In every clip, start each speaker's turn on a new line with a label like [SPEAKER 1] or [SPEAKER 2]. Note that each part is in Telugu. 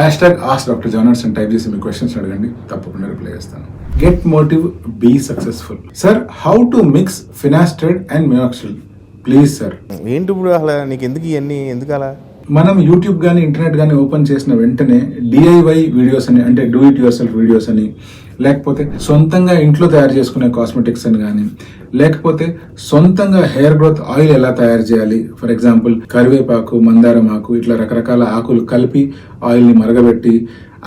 [SPEAKER 1] #AskDrJonas అని టైప్ చేసి మీ క్వశ్చన్స్ అడగండి, తప్పకుండా రిప్లై చేస్తాను. Get motive, be successful. Sir, how to mix finasteride and minoxidil please sir.
[SPEAKER 2] ఏంటి ఇప్పుడు అసలు నీకు ఎందుకు ఇవన్నీ, ఎందుకు అలా?
[SPEAKER 1] మనం యూట్యూబ్ కానీ ఇంటర్నెట్ కానీ ఓపెన్ చేసిన వెంటనే DIY వీడియోస్ అని, అంటే do it your self videos అని, లేకపోతే సొంతంగా ఇంట్లో తయారు చేసుకునే కాస్మెటిక్స్ అని కానీ, లేకపోతే సొంతంగా హెయిర్ గ్రోత్ ఆయిల్ ఎలా తయారు చేయాలి, ఫర్ ఎగ్జాంపుల్ కరివేపాకు, మందారం ఆకు, ఇట్లా రకరకాల ఆకులు కలిపి ఆయిల్ని మరగబెట్టి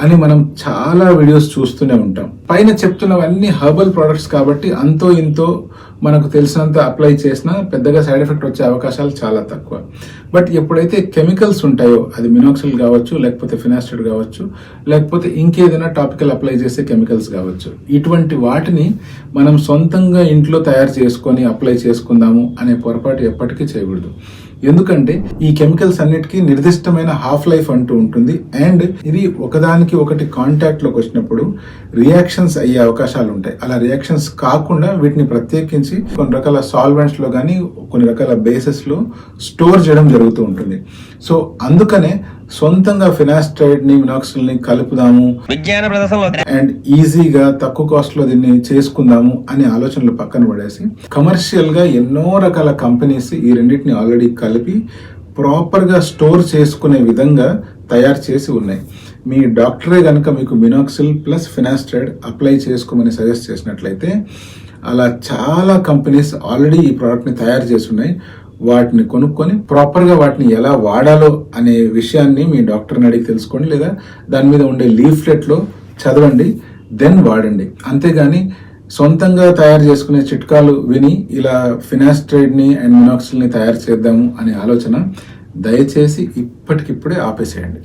[SPEAKER 1] అని మనం చాలా వీడియోస్ చూస్తూనే ఉంటాం. పైన చెప్తున్నవన్నీ హెర్బల్ ప్రొడక్ట్స్ కాబట్టి అంతో ఇంతో మనకు తెలిసినంత అప్లై చేసినా పెద్దగా సైడ్ ఎఫెక్ట్ వచ్చే అవకాశాలు చాలా తక్కువ. బట్ ఎప్పుడైతే కెమికల్స్ ఉంటాయో, అది మినాక్సిల్ కావచ్చు, లేకపోతే ఫినాస్ట్రైడ్ కావచ్చు, లేకపోతే ఇంకేదైనా టాపికల్ అప్లై చేసే కెమికల్స్ కావచ్చు, ఇటువంటి వాటిని మనం సొంతంగా ఇంట్లో తయారు చేసుకొని అప్లై చేసుకుందాము అనే పొరపాటు ఎప్పటికీ చేయకూడదు. ఎందుకంటే ఈ కెమికల్స్ అన్నిటికీ నిర్దిష్టమైన హాఫ్ లైఫ్ అంటూ ఉంటుంది. అండ్ ఇది ఒకదానికి ఒకటి కాంటాక్ట్ లోకి వచ్చినప్పుడు రియాక్షన్స్ అయ్యే అవకాశాలు ఉంటాయి. అలా రియాక్షన్స్ కాకుండా వీటిని ప్రత్యేకించి కొన్ని రకాల సాల్వెంట్స్ లో కానీ, కొన్ని రకాల బేసెస్ లో స్టోర్ చేయడం జరుగుతూ ఉంటుంది. సో అందుకనే సొంతంగా ఫినాస్ట్రైడ్ ని, మినాక్సిల్ ని కలుపుదాము అండ్ ఈజీగా తక్కువ కాస్ట్ లో దీన్ని చేసుకుందాము అనే ఆలోచనలు పక్కన పడేసి, కమర్షియల్ గా ఎన్నో రకాల కంపెనీస్ ఈ రెండింటిని ఆల్రెడీ కలిపి ప్రాపర్ గా స్టోర్ చేసుకునే విధంగా తయారు చేసి ఉన్నాయి. మీ డాక్టరే కనుక మీకు మినాక్సిల్ ప్లస్ ఫినాస్ట్రైడ్ అప్లై చేసుకోమని సజెస్ట్ చేసినట్లయితే, అలా చాలా కంపెనీస్ ఆల్రెడీ ఈ ప్రోడక్ట్ ని తయారు చేసి ఉన్నాయి. వాటిని కొనుక్కొని ప్రాపర్ గా వాటిని ఎలా వాడాలో అనే విషయాన్ని మీ డాక్టర్ని అడిగి తెలుసుకోండి, లేదా దాని మీద ఉండే లీఫ్లెట్ లో చదవండి, దెన్ వాడండి. అంతేగాని సొంతంగా తయారు చేసుకునే చిట్కాలు విని ఇలా ఫినాస్ట్రైడ్ ని అండ్ మినాక్సిల్ ని తయారు చేద్దాము అనే ఆలోచన దయచేసి ఇప్పటికిప్పుడే ఆపేసేయండి.